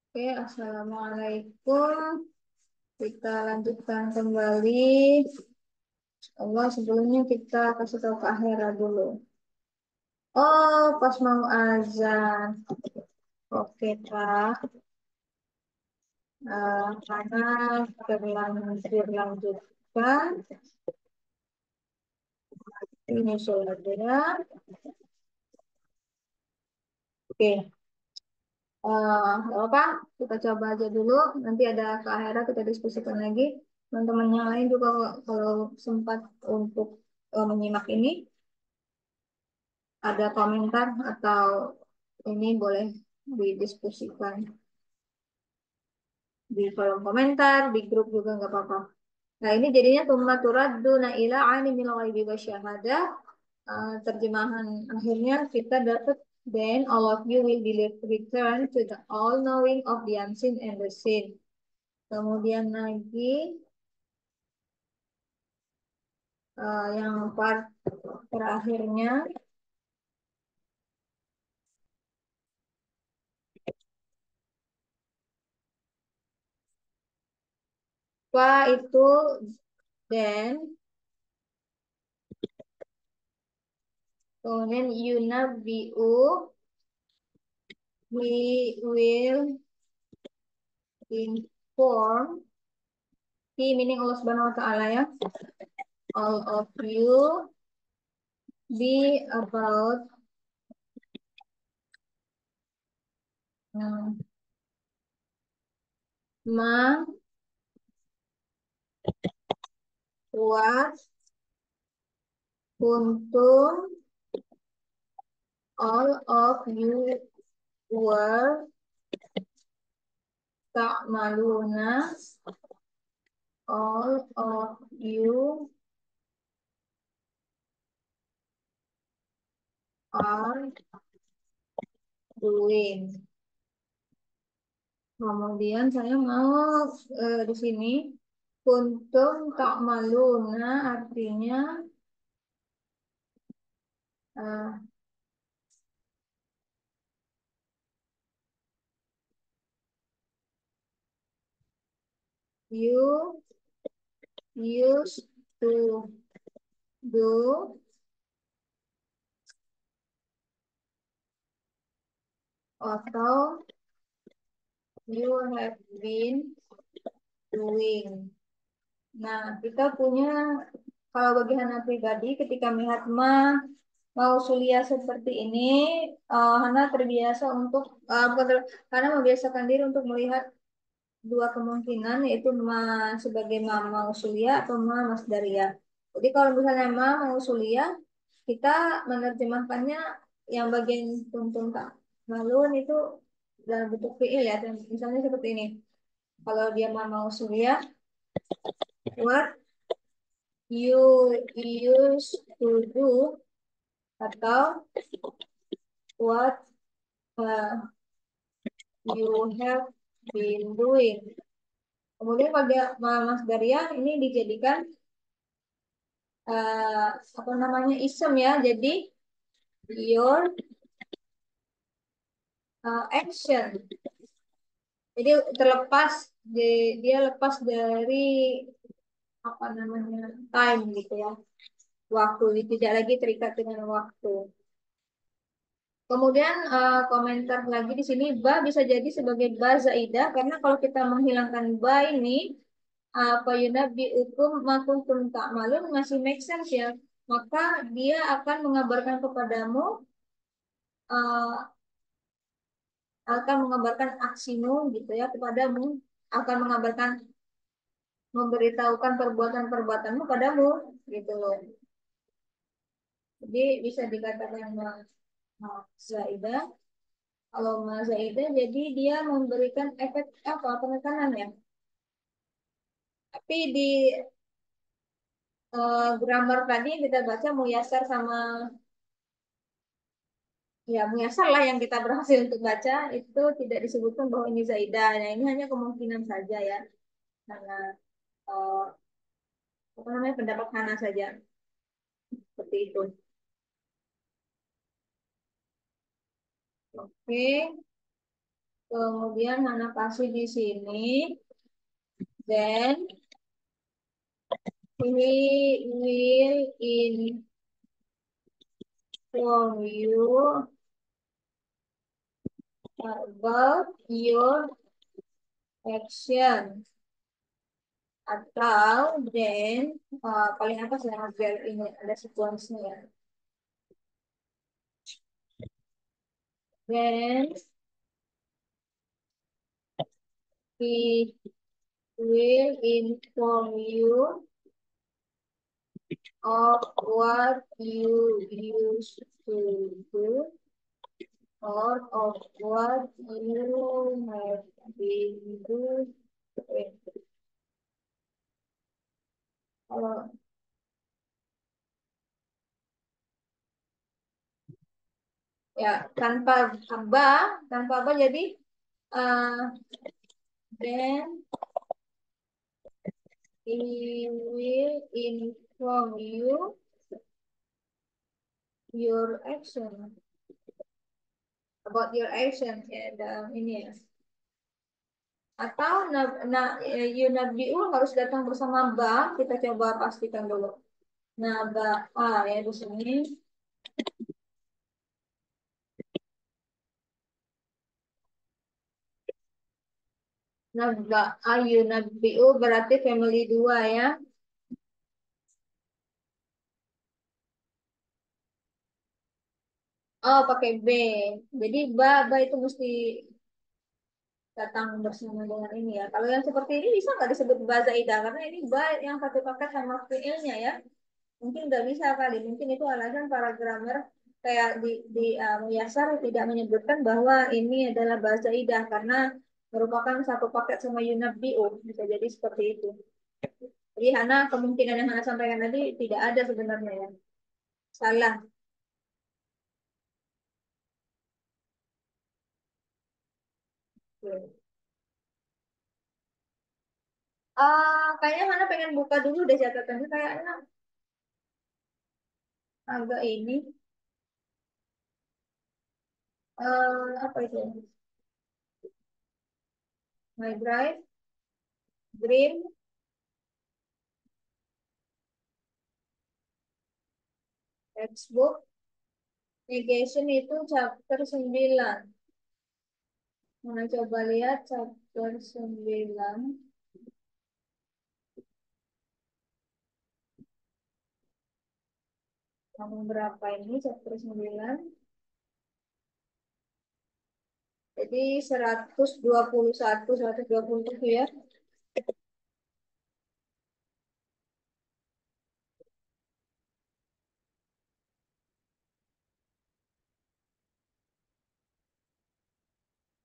Oke, Assalamualaikum. Kita lanjutkan kembali. Allah sebelumnya kita kasih tahu ke akhirnya dulu. Oh, pas mau azan. Oke, Kak. Karena berlanjutkan ini sholatnya. Oke, nggak apa, kita coba aja dulu. Nanti ada ke akhirnya kita diskusikan lagi. Teman-teman yang lain juga kalau sempat untuk menyimak ini, ada komentar atau ini boleh didiskusikan di kolom komentar, di grup juga nggak apa-apa. Nah, ini jadinya tsumma turadduna ila alimil ghaibi wasyahadah. Terjemahan akhirnya kita dapat then all of you will be returned to the all knowing of the unseen and the seen. Kemudian lagi yang part terakhirnya, apa itu then, kemudian yunabbi'u, we will inform, meaning Allah Subhanahu wa taala ya, all of you be about hmm, ma what kuntum all of you were ta'maluna, all of you are doing. Kemudian saya mau di sini kuntum ta'maluna artinya eh, you used to do atau you have been doing. Nah, kita punya, kalau bagi Hana pribadi ketika melihat mausulia seperti ini, Hana terbiasa untuk bukan Hana membiasakan diri untuk melihat dua kemungkinan, yaitu sebagai ma mausulia atau masdaria. Jadi kalau misalnya mausulia, kita menerjemahkannya yang bagian kuntum tak malun itu dalam bentuk fiil ya. Dan misalnya seperti ini. Kalau dia mausulia, what you used to do atau what uh, you have been doing. Kemudian pada Mas Daria ini dijadikan apa namanya isem ya. Jadi your action. Jadi terlepas dia lepas dari apa namanya time gitu ya. Waktu tidak lagi terikat dengan waktu. Kemudian komentar lagi di sini ba bisa jadi sebagai ba zaidah karena kalau kita menghilangkan ba ini apa yunabi hukum makuntum tak malun masih make sense ya. Maka dia akan mengabarkan kepadamu uh, akan mengabarkan aksimu gitu ya kepadamu, akan mengabarkan memberitahukan perbuatan-perbuatanmu padamu gitu loh. Jadi bisa dikatakan zaidah. Kalau zaidah jadi dia memberikan efek apa penekanan ya. Tapi di grammar tadi kita baca muyasar sama ya muyasar lah yang kita berhasil untuk baca itu tidak disebutkan bahwa ini zaidah. Nah, ini hanya kemungkinan saja ya. Karena eh, apa namanya pendapat Hana saja seperti itu. Oke. Kemudian Hana kasih di sini. Then we will inform you about your action. Atau then paling atas ya biar ini ada sequence-nya ya. Then we will inform you of what you used to do or of what you have been doing. Kalau ya ba, tanpa ba jadi uh, then he will inform you your action about your action ya ini ya. Atau Yunabiul harus datang bersama ba, kita coba pastikan dulu. Nah, ba A ya di sini. Nah, ba A Yunabiul berarti family 2 ya. Oh, pakai B. Jadi ba itu mesti datang bersama dengan ini ya. Kalau yang seperti ini bisa nggak disebut ba zaidah? Karena ini ba yang satu paket sama fiilnya ya. Mungkin nggak bisa kali. Mungkin itu alasan para grammar kayak di Yasar tidak menyebutkan bahwa ini adalah bahasa idah karena merupakan satu paket sama yunabbi'u. Bisa jadi seperti itu. Jadi Hana kemungkinan yang Hana sampaikan tadi tidak ada sebenarnya ya. Salah. Kayaknya Hana pengen buka dulu deh catatannya kayaknya agak ini. Apa itu? My drive, dream, textbook, negation itu chapter 9. Mana coba lihat chapter 9. Kamu berapa ini chapter 9? Jadi 121, 127 ya.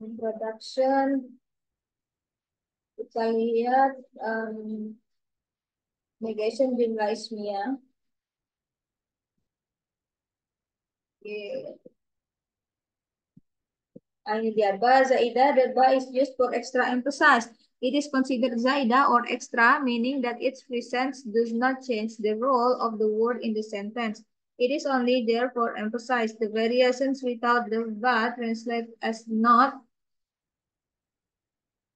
Introduction, kita lihat negation jumlah ismiyah. Oke. Ini dia ba zaidah. The ba is used for extra emphasize. It is considered zaidah or extra, meaning that its presence does not change the role of the word in the sentence. It is only there for emphasize. The variations without the ba translate as not,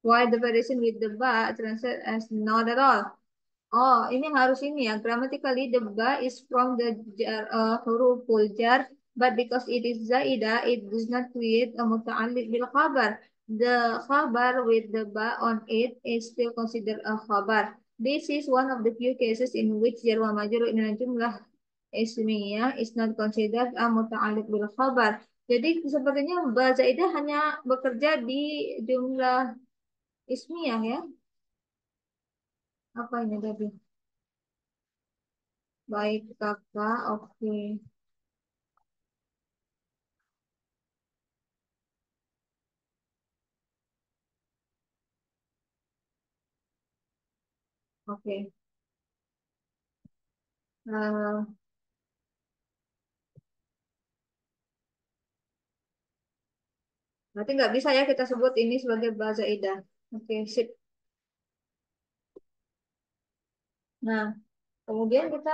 while the variation with the ba translate as not at all. Oh, ini harus ini ya. Grammatically, the ba is from the huruful jar, but because it is zaida, it does not create a muta'alliq bil khabar. The khabar with the ba on it is still considered a khabar. This is one of the few cases in which jar wa majrur in jumlah ismiyah is not considered a muta'alliq bil khabar. Jadi sepertinya ba zaidah hanya bekerja di jumlah ismiyah ya. Apa ini tadi? Baik, kakak. Oke. Oke. Eh, Berarti nggak bisa ya kita sebut ini sebagai bahasa Ida. Oke, sip. Nah, kemudian kita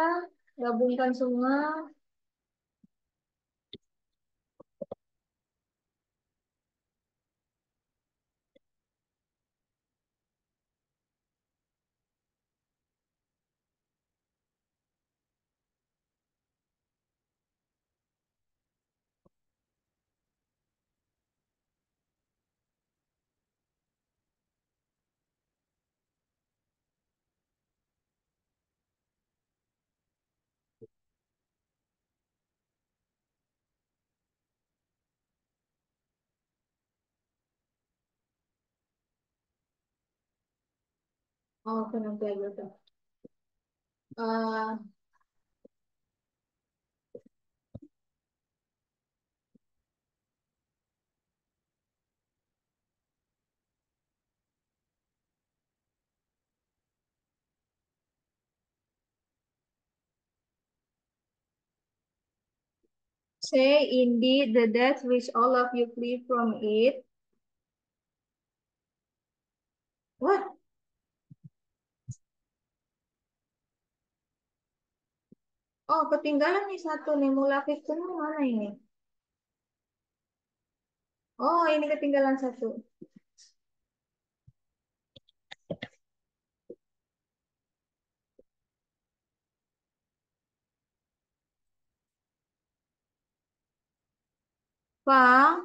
gabungkan semua. Oh, oke nanti aja tuh. Eh, say indeed the death which all of you flee from it. What? Oh, ketinggalan nih satu nih. Mulafikun mana ini? Oh, ini ketinggalan satu. Fa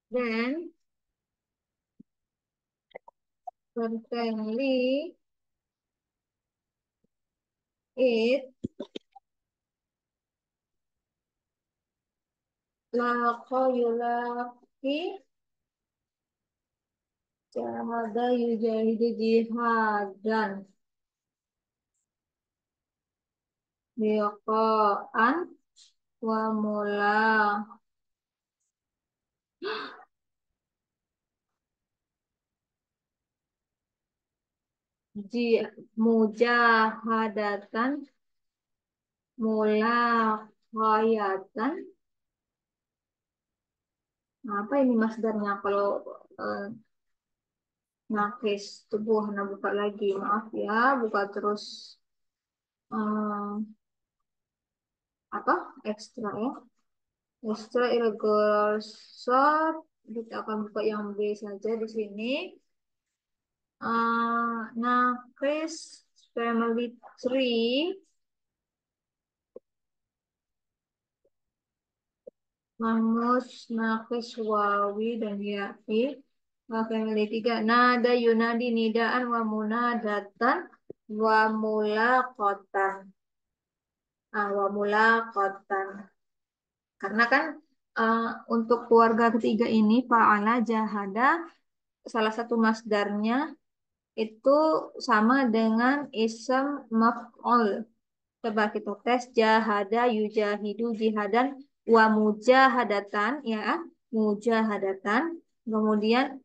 then certainly it yulaki jahada yujahidu jihadan biqaan wa mula ji mujahadatan mula khayatan. Nah, apa ini masdarnya kalau eh, nakis tubuh? Nah, buka lagi, maaf ya, buka terus eh, apa ekstra ya, ekstra irregular short. Kita akan buka yang B saja di sini. Nakis family tree, Mahmud, nakis wawi dan ya'i. Family tiga, nada yunadi nidaan wa munadatan wa mulaqatan. Wa mulaqatan. Karena kan eh, untuk keluarga ketiga ini fa'ala jahada salah satu masdarnya itu sama dengan ism maf'ul. Coba kita tes jahada yujahidu jihadan wa mujahadatan ya, mujahadatan. Kemudian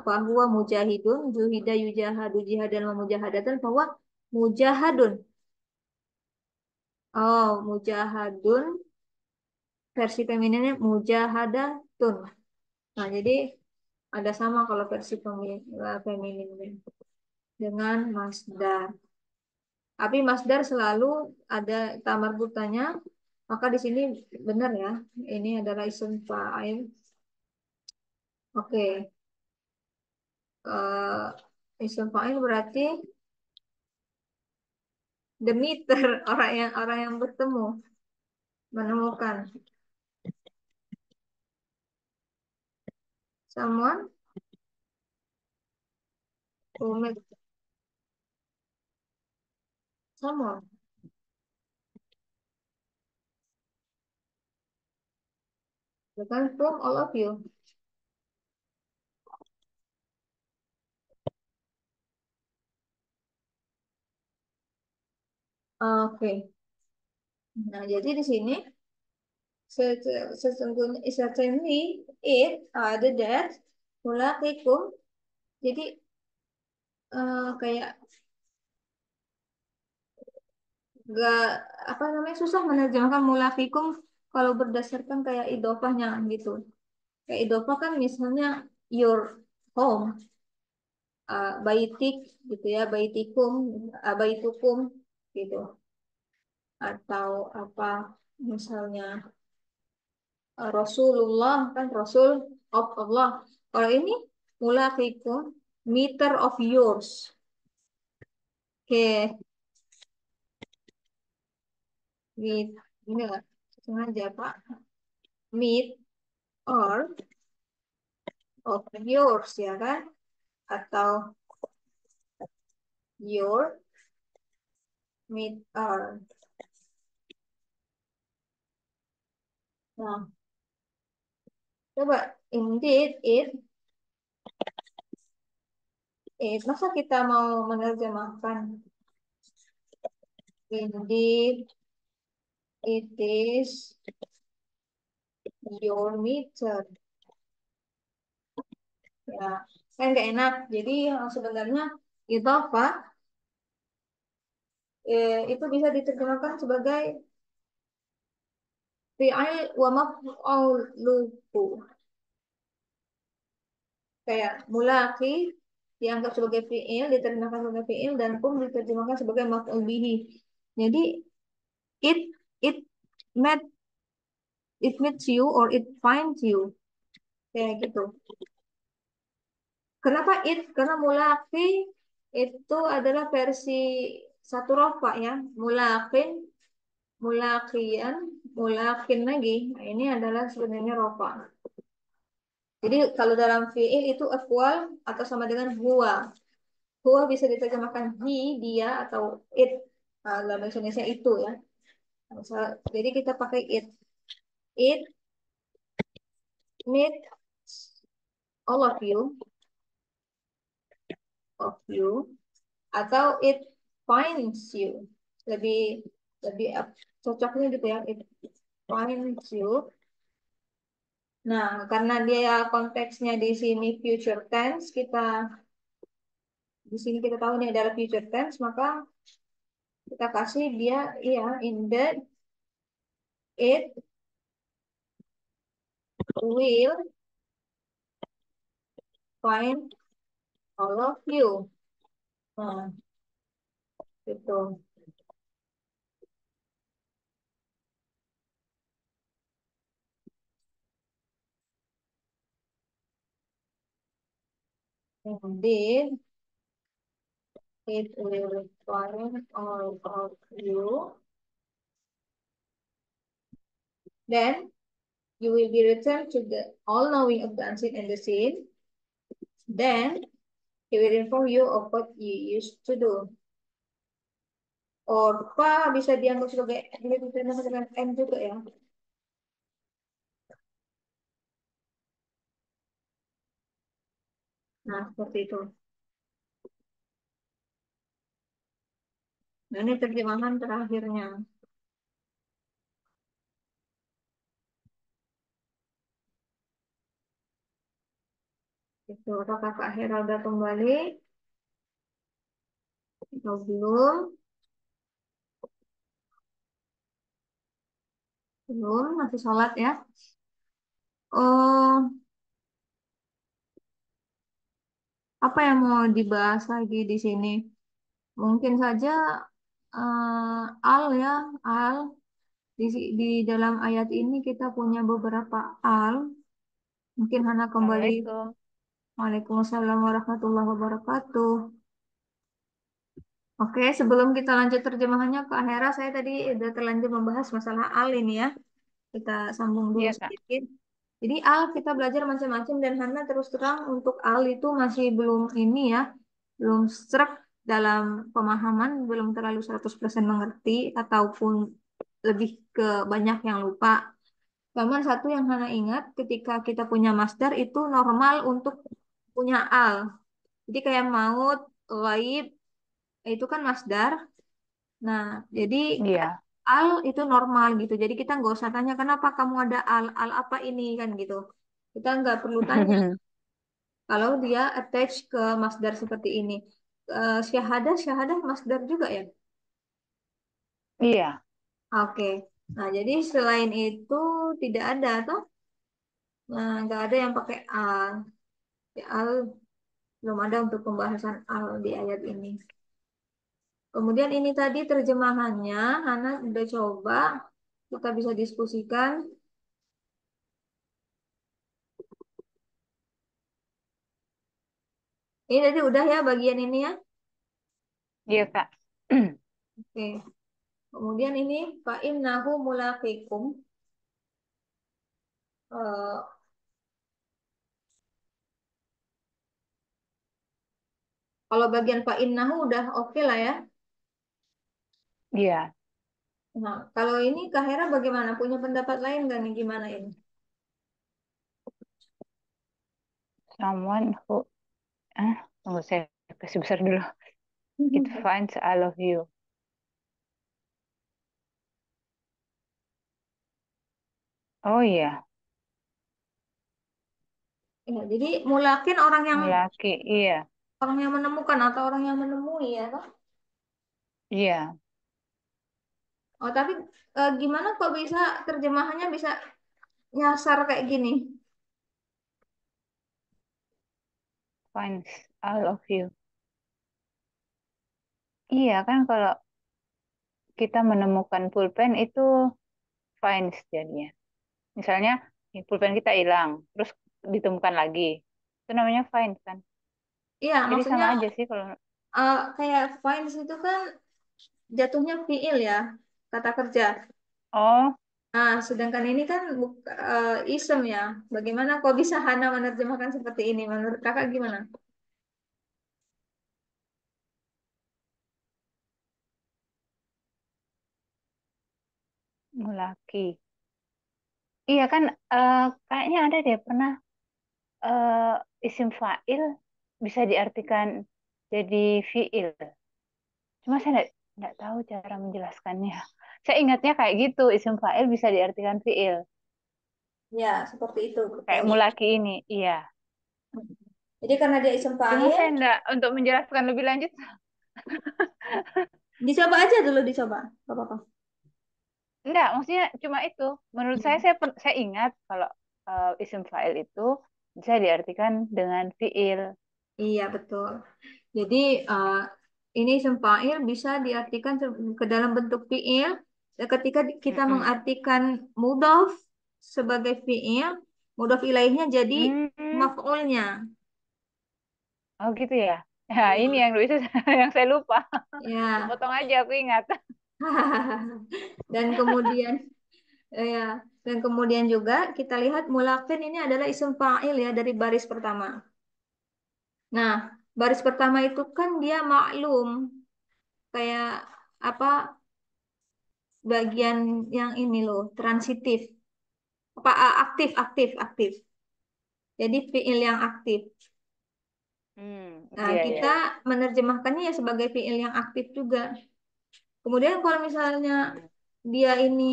bahwa mujahidun juhida yujahadu jihadan wa mujahadatan bahwa mujahadun. Oh, mujahadun versi femininnya mujahadatun. Nah, jadi ada sama kalau versi femininnya dengan masdar. Tapi masdar selalu ada tamar butanya. Maka di sini benar ya. Ini adalah isim fa'il. Oke. Isim fa'il berarti the meter orang yang bertemu, menemukan. Someone who met someone. Bukan from all of you. Oke. Nah, jadi di sini sesungguhnya certainly it ada that mulaqikum. Jadi kayak gak apa namanya susah menerjemahkan mulaqikum kalau berdasarkan kayak idofahnya gitu. Kayak idofah kan misalnya your home, baitik gitu ya, baitikum, baitukum gitu. Atau apa misalnya Rasulullah kan Rasul of Allah. Kalau ini mulaqikum meter of yours. Oke, meet ini enggak sengaja Pak. Meet or of yours ya kan? Atau your meet or. Nah, coba indeed masa kita mau menerjemahkan indeed it is your meter, ya kan nggak enak. Jadi sebenarnya itu apa? Itu bisa diterjemahkan sebagai fi'il wa maf'uluhu. Kayak mulaki dianggap sebagai fi'il, diterjemahkan sebagai fi'il, dan kum diterjemahkan sebagai maf'ul bihi. Jadi it it met it meets you or it finds you, kayak gitu. Kenapa it? Karena mulaki itu adalah versi satu rofa ya. Mulakin, mulakian, mulakin lagi. Nah, ini adalah sebenarnya rofa. Jadi kalau dalam fi'il itu aqwal atau sama dengan huwa. Huwa bisa diterjemahkan he, dia, atau it. Nah, dalam bahasa Indonesia itu ya. Jadi kita pakai it. It meet all of you, atau it finds you. Lebih lebih cocoknya gitu ya. It finds you. Nah, karena dia konteksnya di sini future tense, di sini kita tahu ini adalah future tense, maka kita kasih dia iya in that it will find all of you. Nah, gitu. Indeed, it will find all of you. Then you will be returned to the all-knowing of the unseen and the seen. Then he will inform you of what you used to do. Orpa bisa dianggap sebagai dengan M juga ya. Nah, seperti itu. Nah, ini terjemahan terakhirnya. Itu, apakah Kak Hera udah kembali? Atau belum? Belum, masih sholat ya. Oh, apa yang mau dibahas lagi di sini? Mungkin saja al ya, al. Di dalam ayat ini kita punya beberapa al. Mungkin Hana kembali. Assalamualaikum. Waalaikumsalam warahmatullahi wabarakatuh. Oke, sebelum kita lanjut terjemahannya ke Hera, saya tadi udah terlanjur membahas masalah al ini ya. Kita sambung dulu Iya, Kak. sedikit. Jadi al kita belajar macam-macam dan Hana terus terang untuk al itu masih belum ini ya, belum serak dalam pemahaman, belum terlalu 100% mengerti ataupun lebih ke banyak yang lupa. Cuman satu yang Hana ingat ketika kita punya masdar itu normal untuk punya al. Jadi kayak maut, ghaib, itu kan masdar. Nah, jadi Iya. al itu normal gitu. Jadi kita nggak usah tanya kenapa kamu ada al, al apa ini kan gitu. Kita nggak perlu tanya kalau dia attach ke masdar seperti ini. Syahadah, syahadah masdar juga ya. Iya. Oke. Nah, jadi selain itu tidak ada toh. Nah, nggak ada yang pakai al. Ya, al belum ada untuk pembahasan al di ayat ini. Kemudian ini tadi terjemahannya, Hana udah coba, kita bisa diskusikan. Ini tadi udah ya bagian ini ya. Iya, Kak. Oke. Kemudian ini fa innahu mulaqikum. Eh, kalau bagian fa innahu udah oke lah ya. Iya. Nah, kalau ini Kak Hera bagaimana? Punya pendapat lain nggak nih gimana ini? Someone who, tunggu saya kasih besar dulu. It finds I love you. Oh iya, Ya, jadi mulakin laki, iya, orang yang menemukan atau orang yang menemui ya, Kak? iya, Oh, tapi gimana kok bisa terjemahannya bisa nyasar kayak gini? finds I love you. Iya kan kalau kita menemukan pulpen itu finds jadinya. Misalnya pulpen kita hilang, terus ditemukan lagi. Itu namanya finds kan. Iya, Jadi maksudnya sama aja sih kalau, kayak finds itu kan jatuhnya fiil ya, kata kerja. oh, Nah, sedangkan ini kan isem ya. Bagaimana kok bisa Hana menerjemahkan seperti ini? Menurut kakak gimana? laki. Iya kan, kayaknya ada deh pernah isim fa'il bisa diartikan jadi fi'il. Cuma saya nggak tahu cara menjelaskannya. Saya ingatnya kayak gitu, isim fa'il bisa diartikan fi'il. Ya, seperti itu Kayak betul. mulaki ini, iya. Jadi karena dia isem Cuma fa'il, saya nggak, untuk menjelaskan lebih lanjut, dicoba aja dulu dicoba. Gak apa-apa. nggak, maksudnya cuma itu. Menurut saya, saya ingat kalau isim fa'il itu bisa diartikan dengan fi'il. Iya, betul. Jadi ini isem fa'il bisa diartikan ke dalam bentuk fi'il. Dan ketika kita Mm-mm. mengartikan mudhaf sebagai fi'il, mudhaf ilaihnya jadi Hmm, maf'ulnya. oh gitu ya. Ya, ini Ya. yang bisa yang saya lupa. Ya. Potong aja aku ingat. Dan kemudian ya, dan kemudian juga kita lihat mulakin ini adalah isim fa'il ya dari baris pertama. Nah, baris pertama itu kan dia maklum kayak apa bagian yang ini loh, transitif. Apa aktif aktif aktif. Jadi fiil yang aktif. Nah, Iya, kita iya. menerjemahkannya ya sebagai fiil yang aktif juga. Kemudian kalau misalnya Hmm. dia ini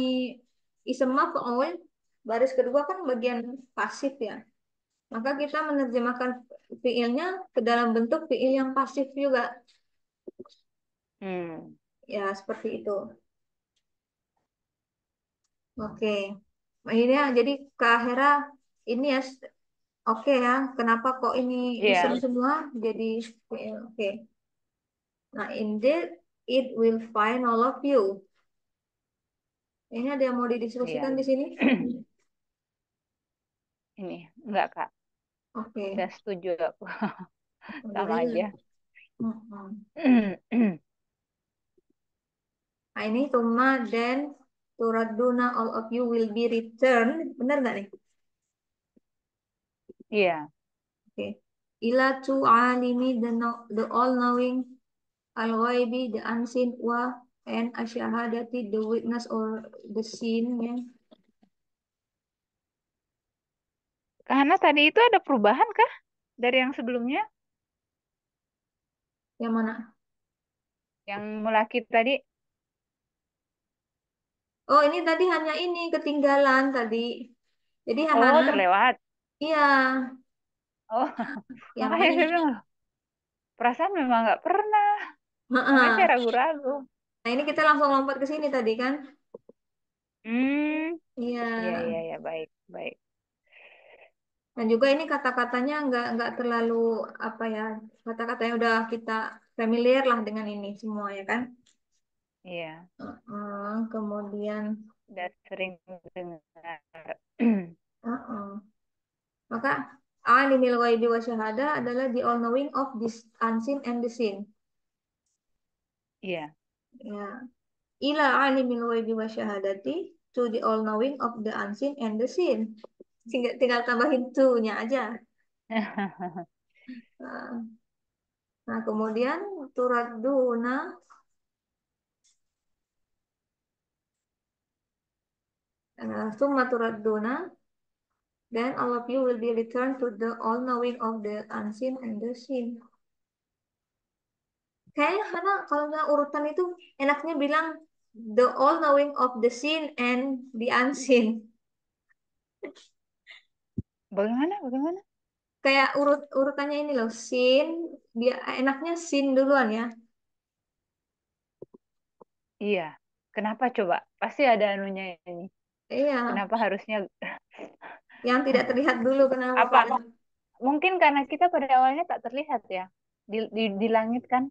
isim maf'ul, baris kedua kan bagian pasif ya. Maka kita menerjemahkan fiilnya ke dalam bentuk fiil yang pasif juga. Hmm. Ya, seperti itu. Oke. Nah, ini ya, jadi Kak Hera ini ya oke ya. Kenapa kok ini isem Iya, semua jadi fiil? Oke. Nah, indeed it will find all of you. Ini ada yang mau didiskusikan iya. di sini? Ini enggak, Kak. Oke. Udah setuju aku. Lanjut Sama aja. aja. Mm-mm. Nah, ini Tuma dan Turaduna all of you will be returned. Benar nggak nih? Iya, Oke. Ila tu alimi the all knowing al ghaibi the unseen wa and asyhadati the witness or the seen ya. karena tadi itu ada perubahan kah dari yang sebelumnya? Yang mana? Yang mulaki tadi, Oh, ini tadi hanya ini ketinggalan tadi. Jadi oh Hana, terlewat. iya, Oh, ya makanya makanya. saya bilang, "Loh, perasaan memang nggak pernah." Makanya saya Heeh. ragu-ragu. Nah, ini kita langsung lompat ke sini tadi kan? Hmm, Iya. iya, iya, iya, baik, baik. Dan juga ini kata-katanya nggak terlalu apa ya, kata-katanya udah kita familiar lah dengan ini semua ya kan. Iya, Kemudian udah sering dengar. uh-uh. Maka alimil ghaibi wa syahada adalah the all knowing of this unseen and the seen. Iya. Ya, ila alimil ghaibi wa syahadati to the all knowing of the unseen and the seen. Tinggal tambahin to-nya aja. Nah, nah, kemudian turaduna Summa turadduna, then all of you will be returned to the all-knowing of the unseen and the seen. Kayaknya karena kalau nggak urutan itu enaknya bilang the all-knowing of the seen and the unseen. Bagaimana? Bagaimana? Kayak urutannya ini loh, seen, dia enaknya seen duluan ya. Iya. Kenapa coba? Pasti ada anunya ini. Iya, Kenapa harusnya yang tidak terlihat dulu kenapa apa? Pak? Mungkin karena kita pada awalnya tak terlihat ya. Di langit kan.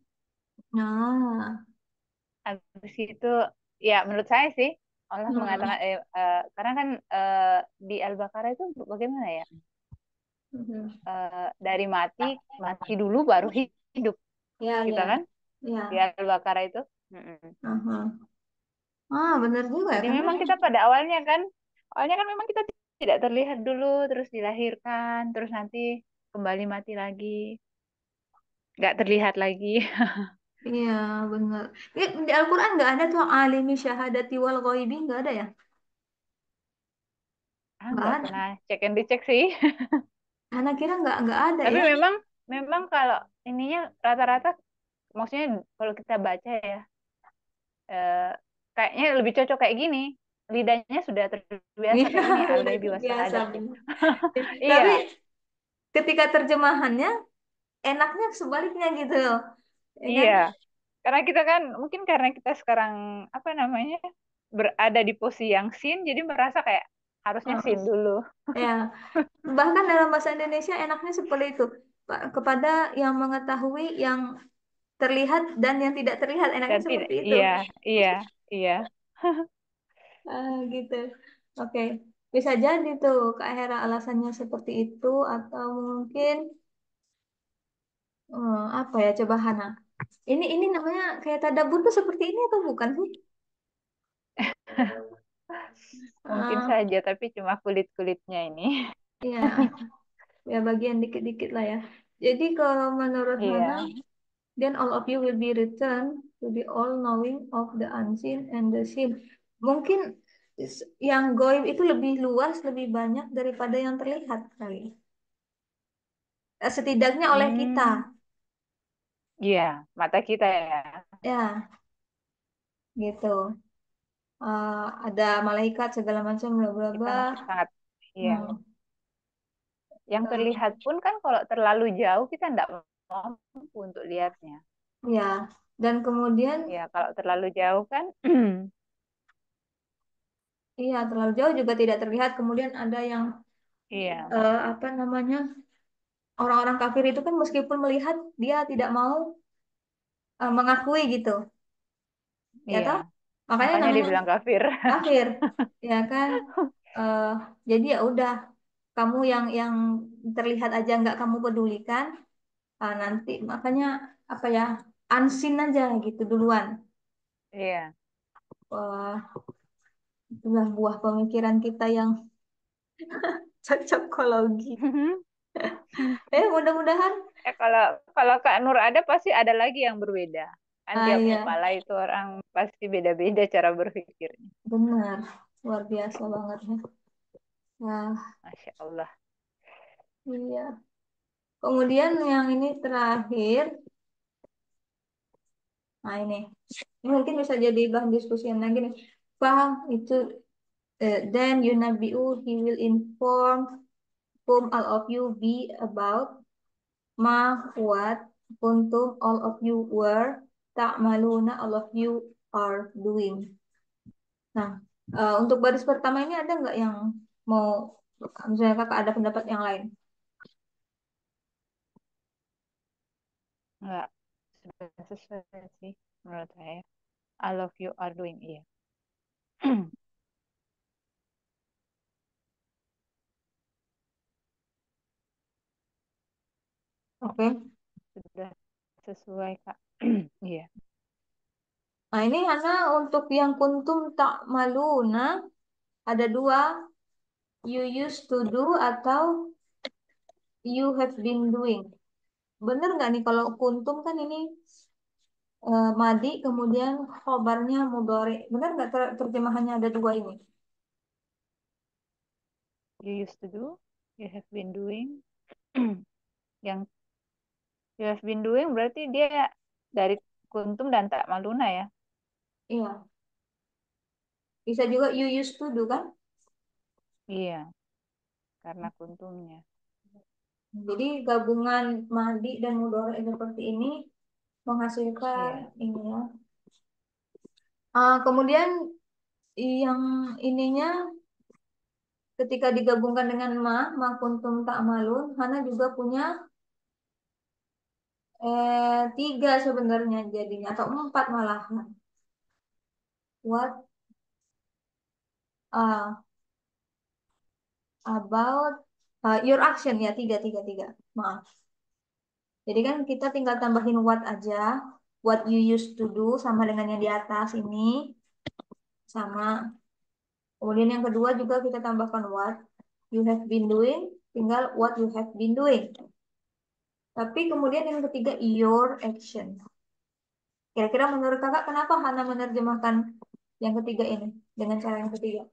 Nah, Habis itu ya menurut saya sih Allah hmm. mengatakan karena kan di Al-Baqarah itu bagaimana ya? Mhm. Dari mati mati dulu baru hidup Ya, kita ya, kan di ya. Al-Baqarah itu. Mm-mm. Aha. Ah, benar juga ya, Jadi karena memang kita pada awalnya kan memang kita tidak terlihat dulu, terus dilahirkan, terus nanti kembali mati lagi, nggak terlihat lagi. iya benar. Ini di Al-Quran nggak ada tuh alimi syahadati wal ghaibi, nggak ada ya? Ah, Nggak nggak ada. pernah cek and dicek sih. Anak kira nggak ada Tapi ya? memang memang kalau ininya rata-rata, maksudnya kalau kita baca ya, eh, kayaknya lebih cocok kayak gini. Lidahnya sudah terbiasa Iya, kayak gini, udah al-ghaibi terbiasa wassahadah. benar. Tapi Iya, ketika terjemahannya enaknya sebaliknya gitu loh, ya kan? iya. Karena kita kan mungkin karena kita sekarang apa namanya berada di posisi yang sin, jadi merasa kayak harusnya sin Heeh. dulu Ya, bahkan dalam bahasa Indonesia enaknya seperti itu. Kepada yang mengetahui yang terlihat dan yang tidak terlihat, enaknya dan tidak. seperti itu. Iya, iya, iya. Gitu. Oke, bisa jadi tuh Kak Hera alasannya seperti itu atau mungkin apa ya coba Hana. Ini namanya kayak tadabbur tuh seperti ini atau bukan sih? Mungkin Eh, saja, tapi cuma kulit-kulitnya ini. ya, ya bagian dikit-dikit lah ya. Jadi kalau menurut Hana, Iya. then all of you will be returned to the all-knowing of the unseen and the seen. Mungkin yang goib itu lebih luas, lebih banyak daripada yang terlihat kali. Setidaknya oleh kita. Hmm, iya, mata kita ya. Ya, gitu. Ada malaikat segala macam bla bla Kita bla. masih sangat, iya. Hmm, Yang terlihat pun kan kalau terlalu jauh kita tidak mampu untuk lihatnya. ya, dan kemudian Ya, kalau terlalu jauh kan, iya terlalu jauh juga tidak terlihat. Kemudian ada yang iya, apa namanya orang-orang kafir itu kan meskipun melihat dia tidak mau mengakui gitu, ya iya. toh? Makanya Makanya namanya dibilang kafir. kafir, ya kan? Eh, jadi ya udah kamu yang terlihat aja nggak kamu pedulikan, nanti makanya apa ya unseen aja gitu duluan. Iya. Wah, itulah buah pemikiran kita yang cocokologi. Mudah-mudahan. Kalau kalau Kak Nur ada pasti ada lagi yang berbeda. Kan tiap Iya, kepala itu orang pasti beda-beda cara berpikirnya. benar. Luar biasa banget ya. Nah, Masya Allah. iya. Kemudian yang ini terakhir. Nah, ini mungkin bisa jadi bahan diskusi yang lagi nih. Paham itu, then Yunabiu, he will inform whom all of you be about ma what kuntum all of you were ta'maluna all of you are doing. Nah, untuk baris pertama ini ada nggak yang mau, misalnya kakak ada pendapat yang lain? Enggak, sudah sesuai sih menurut saya. I love you are doing, iya. Oke. Sudah sesuai, Kak. Iya. Nah, ini Hana untuk yang kuntum tak maluna ada dua, you used to do atau you have been doing. Bener nggak nih kalau kuntum kan ini madi kemudian khobarnya mudhari. Bener nggak terjemahannya ada dua ini? You used to do, you have been doing. Yang you have been doing berarti dia dari kuntum dan tak maluna ya. Iya, bisa juga you used to do kan? Iya, karena kuntumnya. Jadi gabungan madi dan mudhari seperti ini menghasilkan Iya. ini ya. Kemudian yang ininya ketika digabungkan dengan ma kuntum ta'malun, Hana juga punya tiga sebenarnya jadinya atau empat malahan. What uh, about your action ya tiga tiga tiga. Maaf. Jadi kan kita tinggal tambahin what aja. What you used to do sama dengan yang di atas ini sama. Kemudian yang kedua juga kita tambahkan what you have been doing, tinggal what you have been doing. Tapi kemudian yang ketiga your action. Kira-kira menurut kakak kenapa Hana menerjemahkan yang ketiga ini dengan cara yang ketiga?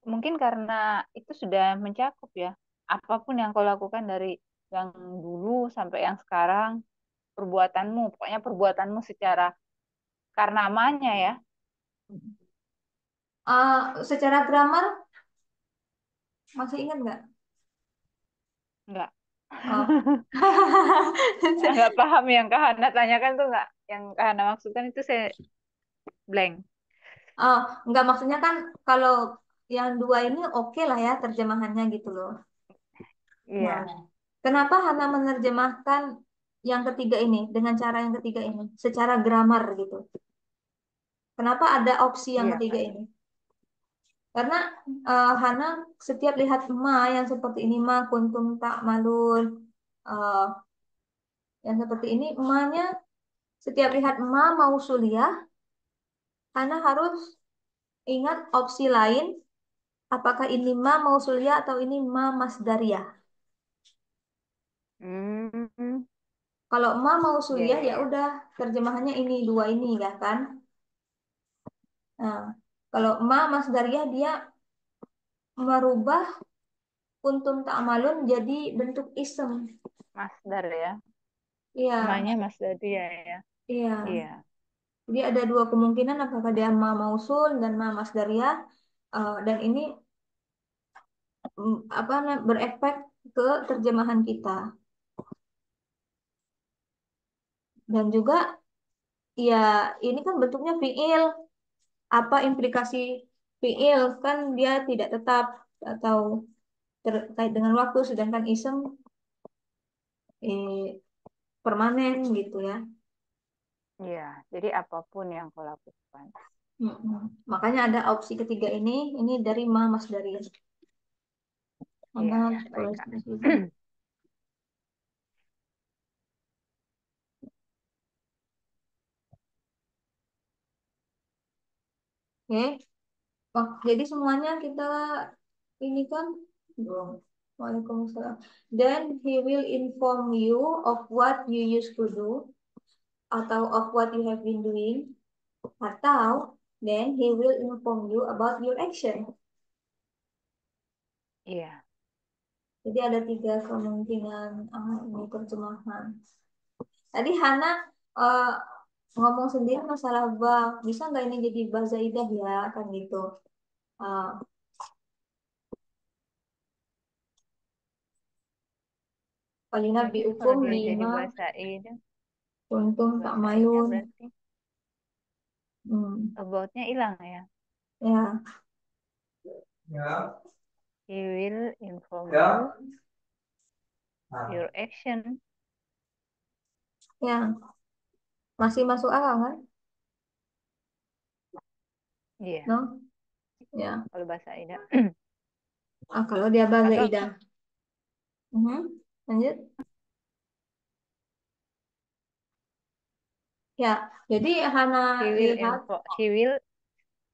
Mungkin karena itu sudah mencakup ya. Apapun yang kau lakukan dari yang dulu sampai yang sekarang, perbuatanmu, pokoknya perbuatanmu secara karena namanya ya. Secara grammar masih ingat nggak? Enggak. Oh. Enggak paham yang Kak Hana tanyakan tuh enggak. Yang Kak Hana maksudkan itu saya blank. Oh, nggak maksudnya kan kalau yang dua ini oke lah ya terjemahannya gitu loh. Nah, Iya, kenapa Hana menerjemahkan yang ketiga ini dengan cara yang ketiga ini secara grammar gitu? Kenapa ada opsi yang iya ketiga Kak. ini? Karena Hana setiap lihat ma yang seperti ini ma kuntum tak malun yang seperti ini emaknya setiap lihat ma mausuliah Hana harus ingat opsi lain apakah ini ma mausuliah atau ini ma masdariyah. Hmm, Kalau ma iya, mausuliah iya, ya iya. udah terjemahannya ini dua ini ya kan. Nah, kalau ma masdariyah dia merubah kuntum ta'malun jadi bentuk isem. Masdar ya. Iya, Namanya Masdar ya, ya. iya. Iya, Jadi ada dua kemungkinan apakah dia ma mausul dan ma masdariyah. Dan ini berefek ke terjemahan kita. Dan juga ya ini kan bentuknya fiil. Apa implikasi fiil kan dia tidak tetap atau terkait dengan waktu sedangkan isem eh, permanen gitu ya. iya. Jadi apapun yang kau lakukan. Mm-mm. Makanya ada opsi ketiga ini dari ma masdariyah. Iya, Anda baik tulis Kak. di sini. Oke. Oh, jadi semuanya kita ini kan Waalaikumsalam. Then he will inform you of what you used to do atau of what you have been doing atau then he will inform you about your action. Iya, Jadi ada tiga kemungkinan ini terjemahan. Tadi Hana eh, ngomong sendiri masalah bang, bisa nggak ini jadi bang zaidah ya kan gitu. Uh, berarti Nabi kalau hukum dia jadi lima bahasa itu, untung tak bahasa Ida mayun. berarti Hmm, about-nya hilang ya. ya, He will inform ya, you your action. ya, masih masuk akal kan? Iya, No, ya. kalau bahasa Ida. Kalau dia bahasa Atau idah. Mhm. Lanjut. Ya, jadi Hana lihat, he will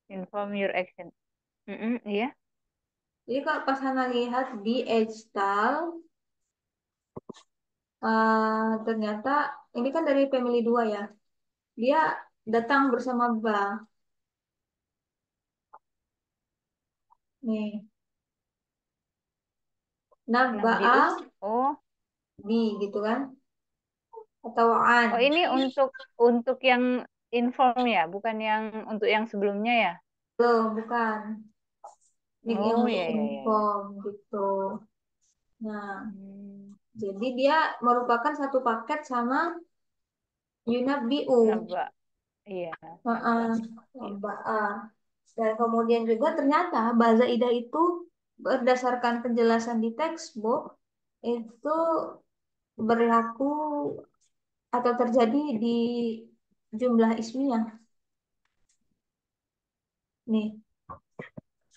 inform your action. Mm-mm, iya, jadi kalau pas Hana lihat di Edgestal, ternyata ini kan dari family 2 ya. Dia datang bersama Ba. Nih, Nabiu. nabba'a Oh, bi gitu kan? Atau an. oh ini untuk yang inform ya, bukan yang untuk yang sebelumnya ya. Belum, bukan. Ini yang Oh untuk ya ya ya ya. inform gitu. Nah, Hmm, jadi dia merupakan satu paket sama Yunabbi'u. naba, iya, Heeh, naba. Iya, nabba'a. Dan kemudian juga ternyata bahasa Ida itu berdasarkan penjelasan di textbook itu berlaku atau terjadi di jumlah ismiyah. Nih,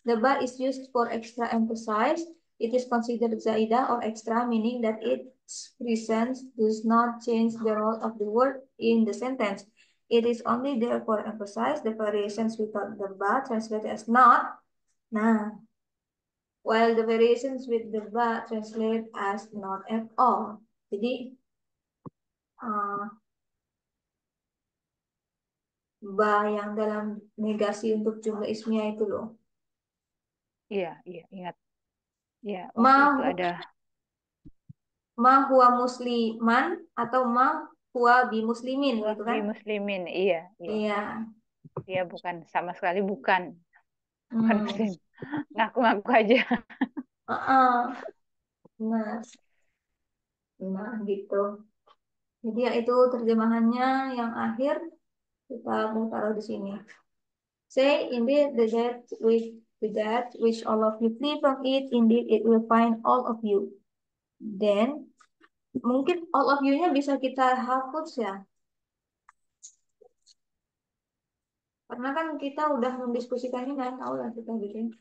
the bar is used for extra emphasis. It is considered zaida or extra, meaning that its presence does not change the role of the word in the sentence. It is only there for emphasis. The variations without the bar translated as not. Nah, while the variations with the ba translate as not at all. Jadi uh, ba yang dalam negasi untuk jumlah ismiyah itu loh. iya, iya, ingat. Ya, Ma waktu itu ada ma huwa musliman atau ma huwa bi muslimin gitu wahbi kan? muslimin. Iya, iya. Iya. Dia bukan sama sekali bukan, bukan Hmm. muslim. Ngaku-ngaku aja. Heeh. Nah, nah gitu. Jadi ya itu terjemahannya yang akhir kita mau taruh di sini. Say indeed the death which all of you flee from it, indeed it will find all of you. Then mungkin all of you-nya bisa kita hapus ya. Karena kan kita udah mendiskusikan ini kan, tahu lah kita bikin.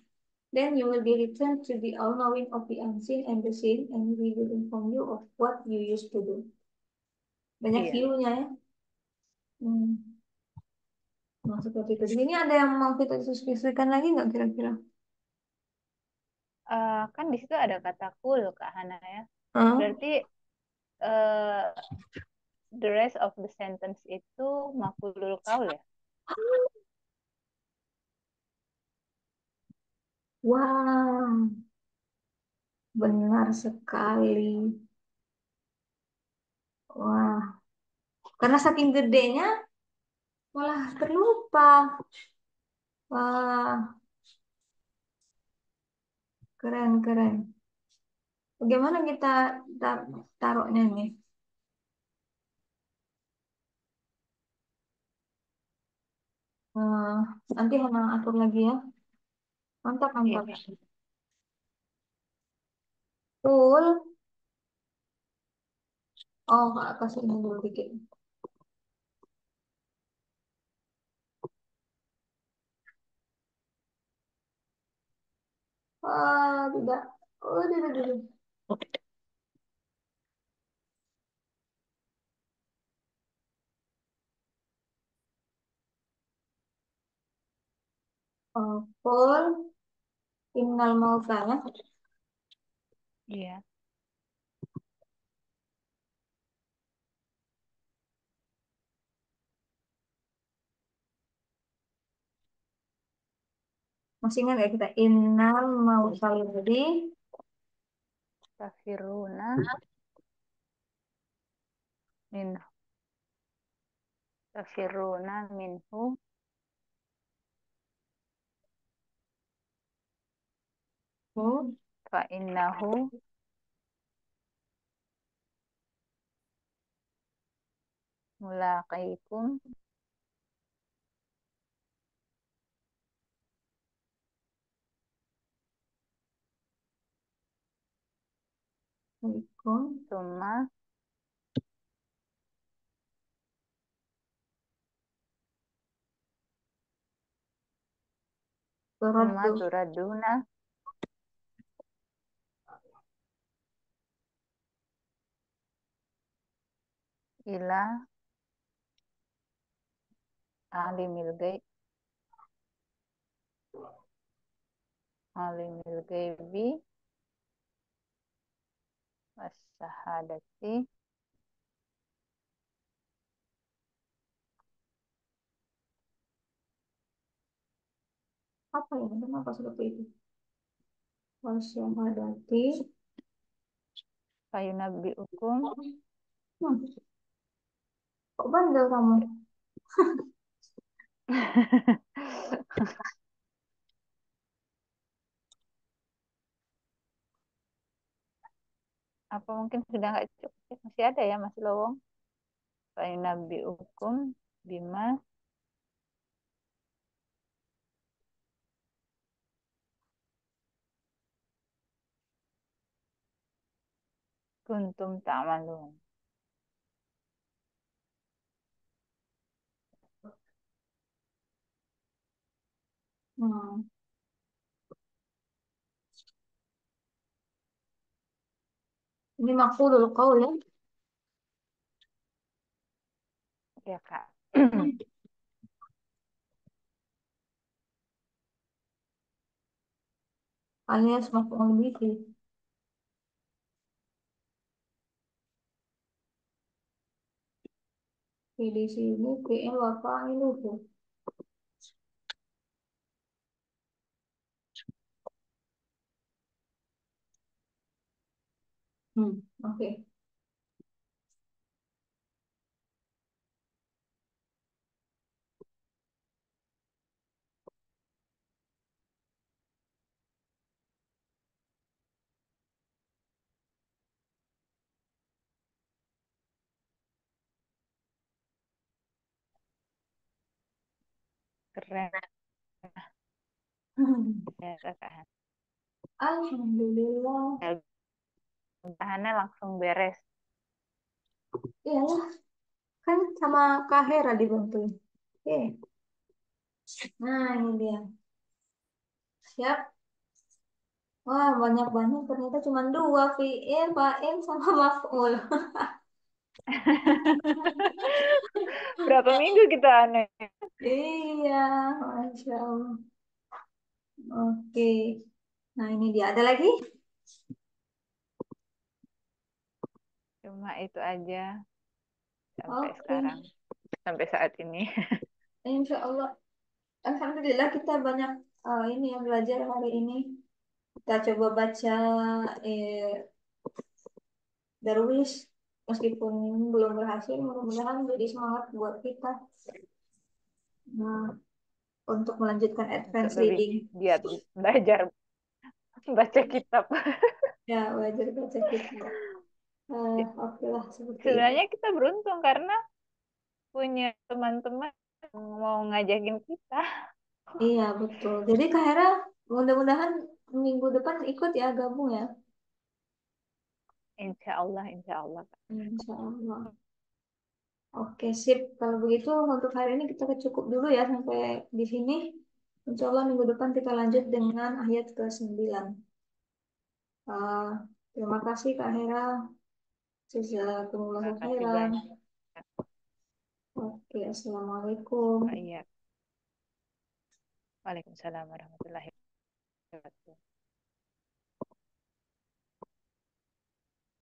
Then you will be returned to the all-knowing of the unseen and the seen, and we will inform you of what you used to do. Banyak Iya. you-nya ya. Hmm. Nah, seperti itu. Di sini ada yang mau kita diskusikan lagi nggak kira-kira? Kan di situ ada kata kul, Kak Hana ya. Hmm? Berarti eh, the rest of the sentence itu maf'ulul kaul ya? Wah, benar sekali. Wah, karena saking gedenya malah terlupa. Wah, keren, keren. Bagaimana kita taruhnya nih? Eh, nanti Hana atur lagi ya. Mantap, Iya. mantap. Full. Oh, Kak, kasih ini dulu dikit. Ah, tidak. Oh, tidak, tidak. Oh, full. Innal mauta ya. Iya. Masih ingat ya kita? Innal mauta jadi. Tafiruna min tafiruna minhu Oh, fa innahu mulaqikum Assalamualaikum. summa summa Turaddu. turaduna ila alimil ghaib alimil ghaibi was syahadati Apa ya? Kenapa seperti itu? Wasyahadati. Fayunabbi'ukum. Hmm, kok bandel kamu? Apa mungkin sudah nggak cukup? Masih ada ya, Mas Lowong? Fayunabbi'ukum bima kuntum ta'malun. Hmm. Ini maqulul qaul ya. Ya, Kak. Alias maf'ul bihi. Di sini fi'il wa fa'iluhu. Oke. Keren Hmm. ya, Kakak. Alhamdulillah. Ya, tahannya langsung beres. Iyalah, kan sama Kak Hera dibantuin. Oke. Nah, ini dia. Siap. Wah, banyak-banyak ternyata cuma dua fi'il, fa'il, sama maf'ul. Berapa minggu kita aneh? Iya, Masya Allah. Oke. Nah, ini dia. Ada lagi? Cuma itu aja sampai Oke. sekarang, sampai saat ini. Insya Allah. Alhamdulillah kita banyak ini yang belajar hari ini. Kita coba baca eh, Darwis. Meskipun belum berhasil, mudah-mudahan jadi semangat buat kita. Nah, untuk melanjutkan Untuk advance lebih reading. giat belajar baca kitab. Ya, wajar baca kita. Oke lah, seperti itu. Sebenarnya kita beruntung karena punya teman-teman yang mau ngajakin kita. Iya, betul. Jadi Kak Hera, mudah-mudahan minggu depan ikut ya, gabung ya. Insya Allah, insya Allah. Insya Allah. Oke, sip. Kalau begitu untuk hari ini kita cukup dulu ya sampai di sini. Insya Allah minggu depan kita lanjut dengan ayat ke-9. Ah, terima kasih Kak Hera. Jazakumullahu Makasih khairan. banyak, Oke, Assalamualaikum. Kak. Iya. Waalaikumsalam warahmatullahi wabarakatuh.